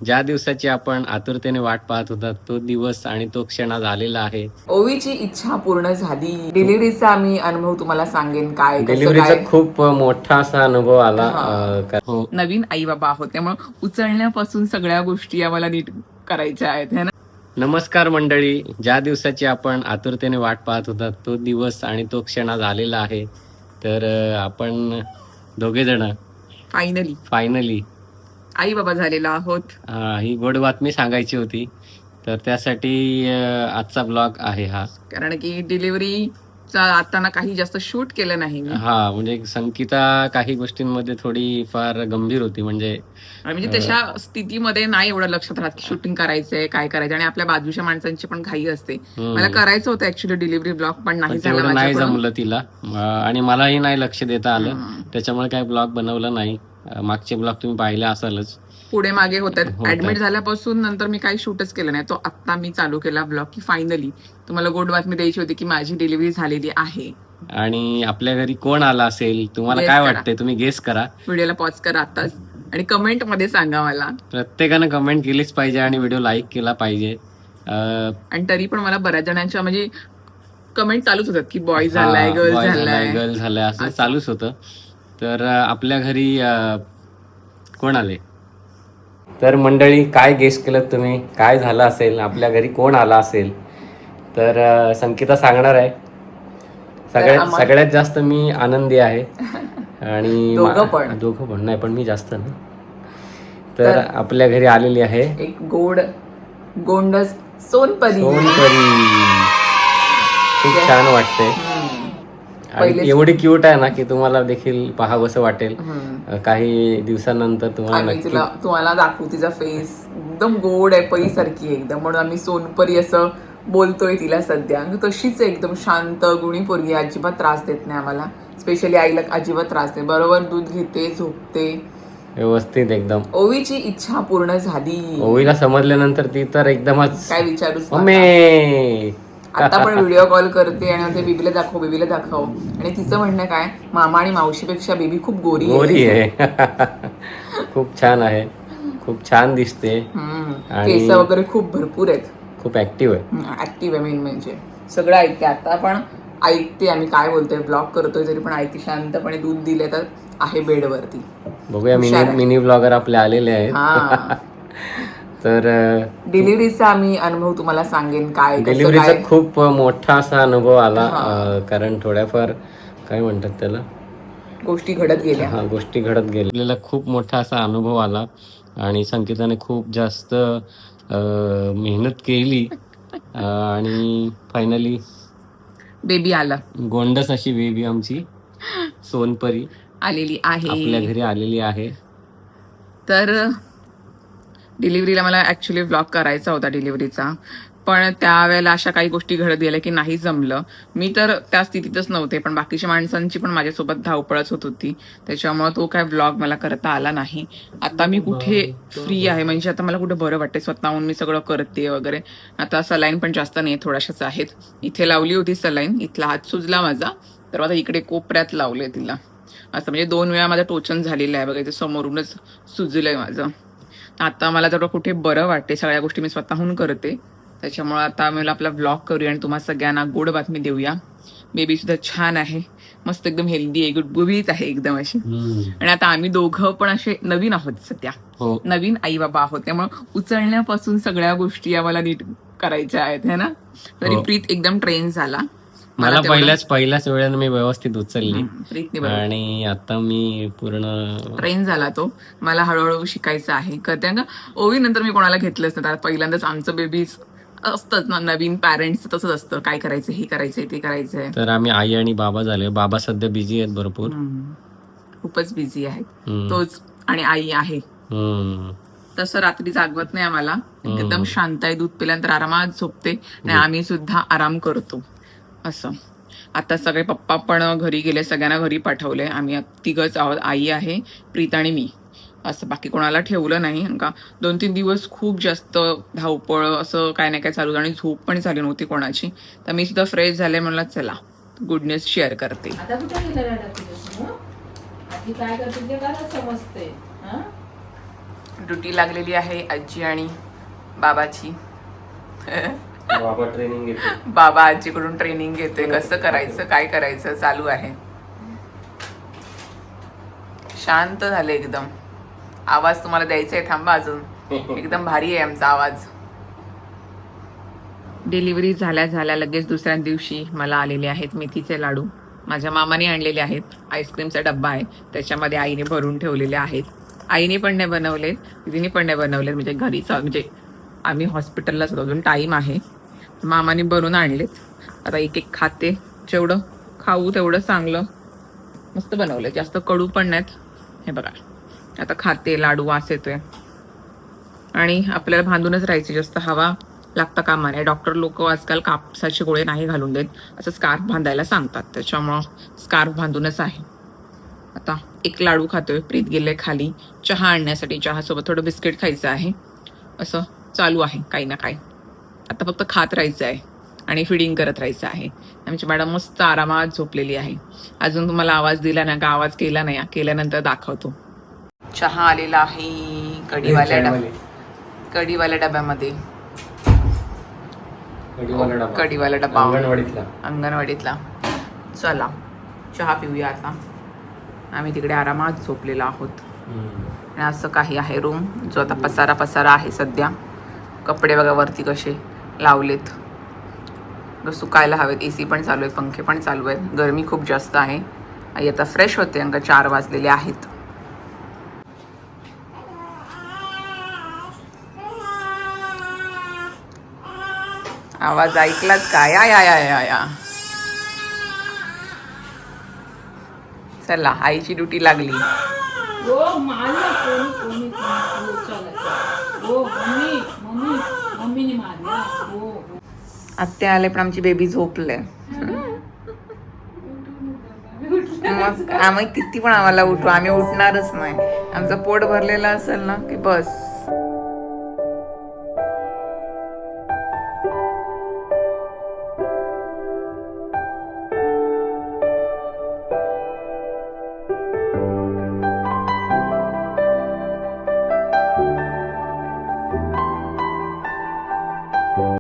ज्या दिवसाची आपण आतुरतेने वाट पाहत होता तो दिवस आणि तो क्षण आज आलेला आहे. ओवीची इच्छा पूर्ण झाली. डिलिव्हरीचा मी अनुभव तुम्हाला सांगेन काय कसं डिलिव्हरीचा काय. खूप मोठा असा अनुभव आला. हो, नवीन आई बाबा आहोत त्यामुळे उचलण्यापासून सगळ्या गोष्टी आम्हाला नीट करायच्या आहेत है ना. नमस्कार मंडळी, ज्या दिवसाची आपण आतुरतेने वाट पाहत होता तो दिवस आणि तो क्षण आज आलेला आहे. तर आपण दोघे जण फायनली आई बाबा झालेला आहोत. ही गोड बातमी सांगायची होती. तर त्यासाठी आजचा ब्लॉग आहे हा. कारण की डिलिव्हरीचा आता काही जास्त शूट केलं नाही मी. हा, म्हणजे संगीता काही गोष्टींमध्ये थोडी फार गंभीर होती. म्हणजे तशा स्थितीमध्ये नाही एवढं लक्षात राहत की शूटिंग करायचंय काय करायचं, आणि आपल्या बाजूच्या माणसांची पण घाई असते. मला करायचं होतं ऍक्च्युली डिलिव्हरी ब्लॉग, पण नाही झालं, नाही जमलं तिला आणि मलाही नाही लक्ष देता आलं. त्याच्यामुळे काही ब्लॉग बनवलं नाही. मागचे ब्लॉग तुम्ही पाहिले असालच, पुढे मागे होतात. ऍडमिट झाल्यापासून नंतर मी काही शूटच केलं नाही. तो आता मी चालू केला ब्लॉग की फायनली तुम्हाला गोड बातमी द्यायची होती की माझी डिलिव्हरी झालेली आहे. आणि आपल्या घरी कोण आला असेल तुम्हाला काय वाटतंय, तुम्ही गेस करा. व्हिडिओला पॉज करा आताच आणि कमेंट मध्ये सांगा मला. प्रत्येकानं कमेंट केलीच पाहिजे आणि व्हिडिओ लाईक केला पाहिजे. आणि तरी पण मला बऱ्याच जणांच्या म्हणजे कमेंट चालूच होतात की बॉय झालाय, गर्ल झालाय असं चालूच होतं. तर आपल्या घरी कोण आले? तर मंडळी, काय गेस केलं तुम्ही, काय झालं असेल, आपल्या घरी कोण आला असेल? तर संगीता सांगणार आहे. सगळ्यात जास्त मी आनंदी आहे आणि दोघं पण नाही, पण मी जास्त ना. तर आपल्या घरी आलेली आहे एक गोंडस सोनपरी. खूप छान वाटते आणि एवढी क्यूट आहे ना की तुम्हाला देखील पाहावंसं वाटेल. काही दिवसानंतर तुम्हाला दाखवू तिचा फेस. एकदम गोड आहे, परी सारखी एकदम, म्हणून आम्ही सोनपरी असं बोलतोय तिला सध्या. तशीच एकदम शांत गुणी पोरगी, अजिबात त्रास देत नाही आम्हाला. स्पेशली आईला अजिबात त्रास नाही, बरोबर दूध घेते, झोपते व्यवस्थित एकदम. ओवीची इच्छा पूर्ण झाली. ओवीला समजल्यानंतर ती तर एकदमच काय विचारूच. आता पण व्हिडिओ कॉल करते आणि ते बेबीला दाखव आणि तिचं म्हणणं काय, मामा आणि मावशीपेक्षा बेबी खूप गोरी आहे. खूप छान आहे, खूप छान दिसते, केस वगैरे खूप भरपूर आहेत, खूप ऍक्टिव्ह आहे. मेन म्हणजे सगळं ऐकते. आता पण ऐकते, आम्ही काय बोलतोय, ब्लॉग करतोय तरी पण ऐकते शांतपणे. दूध दिले तर आहे बेडवरती. बघूया, मिनी ब्लॉगर आपले आलेले आहेत. तर डिलिव्हरीचा मी अनुभव तुम्हाला सांगेन काय. डिलिव्हरीचा खूप मोठा असा अनुभव आला. कारण थोड्याफार काय म्हणतात त्याला, गोष्टी घडत गेल्या. आपल्याला खूप मोठा असा अनुभव आला आणि संगीताने खूप जास्त मेहनत केली आणि फायनली बेबी आला. गोंडस अशी बेबी आमची सोनपरी आलेली आहे, आपल्या घरी आलेली आहे. तर डिलिव्हरीला मला ऍक्च्युली ब्लॉग करायचा होता डिलिव्हरीचा, पण त्यावेळेला अशा काही गोष्टी घडत गेल्या की नाही जमलं. मी तर त्या स्थितीतच नव्हते, पण बाकीच्या माणसांची पण माझ्यासोबत धावपळच होत होती, त्याच्यामुळे तो काय ब्लॉग मला करता आला नाही. आता मी कुठे फ्री आहे, म्हणजे आता मला कुठे बरं वाटते, स्वतःहून मी सगळं करते वगैरे. आता सलाईन पण जास्त नाही, थोड्याशाच आहेत. इथे लावली होती सलाईन, इथला हात सुजला माझा, तर आता इकडे कोपऱ्यात लावले तिला. असं म्हणजे 2 वेळा माझं टोचन झालेलं आहे बघा, इथे समोरूनच सुजलंय माझं. आता मला जर कुठे बरं वाटते, सगळ्या गोष्टी मी स्वतःहून करते, त्याच्यामुळे आता मला आपला ब्लॉग करूया आणि तुम्हाला सगळ्यांना गोड बातमी देऊया. बेबी सुद्धा छान आहे, मस्त एकदम हेल्दी आहे, गुबगुबीत आहे एकदम अशी. आणि आता आम्ही दोघं पण असे नवीन आहोत सध्या, नवीन आई बाबा आहोत, त्यामुळे उचलण्यापासून सगळ्या गोष्टी आम्हाला नीट करायच्या आहेत है ना. तरी प्रीत एकदम ट्रेन झाला. मला पहिल्याच वेळेला मी व्यवस्थित उचलली आणि आता मी पूर्ण ट्रेन झाला तो. मला हळूहळू शिकायचं आहे, करते का. ओवी नंतर मी कोणाला घेतलंच नाही, पहिल्यांदाच आमचं बेबीज असतंच ना, नवीन पॅरेंट्स तसंच असतं, काय करायचं, हे करायचंय, ते करायचंय. तर आम्ही आई आणि बाबा झाले. बाबा सध्या बिझी आहेत, भरपूर खूपच बिझी आहेत. तोच आणि आई आहे. तसं रात्री जागवत नाही आम्हाला, एकदम शांत आहे. दूध पिल्यानंतर आरामात झोपते आणि आम्ही सुद्धा आराम करतो असं. आता सगळे पप्पा पण घरी गेले, सगळ्यांना घरी पाठवले. आम्ही तिघच आहोत, आई आहे, प्रीत आणि मी, असं. बाकी कोणाला ठेवलं नाही का 2-3 दिवस खूप जास्त धावपळ, असं काय नाही काय चालू, आणि झोप पण झाली नव्हती कोणाची. तर मी सुद्धा फ्रेश झाले, म्हणलं चला गुड न्यूज शेअर करते. ड्युटी लागलेली आहे आजी आणि बाबाची. बाबा ट्रेनिंग घेते. बाबा आजीकडून ट्रेनिंग घेतोय, कसं करायचं काय करायचं चालू आहे. शांत झाले एकदम. आवाज तुम्हाला द्यायचा आहे, थांबा अजून. एकदम भारी आहे आमचा आवाज. डिलिव्हरी झाल्या लगेच दुसऱ्या दिवशी मला आलेले आहेत मेथीचे लाडू. माझ्या मामाने आणलेले आहेत. आईस्क्रीमचा डब्बा आहे, त्याच्यामध्ये आईने भरून ठेवलेले आहेत. आईने पण नाही बनवले, दीदीने पण नाही बनवले. म्हणजे घरीच, म्हणजे आम्ही हॉस्पिटललाच होतो, अजून टाईम आहे. मामाने बनवून आणलेत. आता एक एक खाते, जेवढं खाऊ तेवढं चांगलं. मस्त बनवले, जास्त कडू पण नाहीत. हे बघा, आता खाते, लाडू वास येतोय. आणि आपल्याला बांधूनच राहायची, जास्त हवा लागता कामा नये. डॉक्टर लोक आजकाल कापसाचे गोळे नाही घालून देत, असं स्कार्फ बांधायला सांगतात. त्याच्यामुळं स्कार्फ बांधूनच आहे. आता एक लाडू खातोय. प्रीत गेले खाली चहा आणण्यासाठी, चहासोबत थोडं बिस्किट खायचं आहे. असं चालू आहे काही ना काही. आता फक्त खात राहायचं आहे आणि फिडिंग करत राहायचं आहे. आमची मॅडम मस्त आरामात झोपलेली आहे. अजून तुम्हाला आवाज दिला ना का, आवाज केला नाही, केल्यानंतर दाखवतो. चहा आलेला आहे कढीवाल्या डब्यामध्ये. कढीवाला डबा अंगणवाडीतला. चला चहा पिऊया आता. आम्ही तिकडे आरामात झोपलेलो आहोत. आणि असं काही आहे रूम, जो आता पसारा आहे सध्या. कपडे बघा वरती कसे लावलेत, सुकायला हवेत. AC पण चालू आहे, पंखे पण चालू आहेत. गरमी खूप जास्त आहे. आई आता फ्रेश होते, अंक 4 वाजलेले आहेत. आवाज ऐकलात काय? या चला, आईची ड्युटी लागली. आत्या आले पण आमची बेबी झोपले. मग आम्ही किती पण आम्हाला उठू, आम्ही उठणारच नाही. आमचं पोट भरलेलं असेल ना की बस.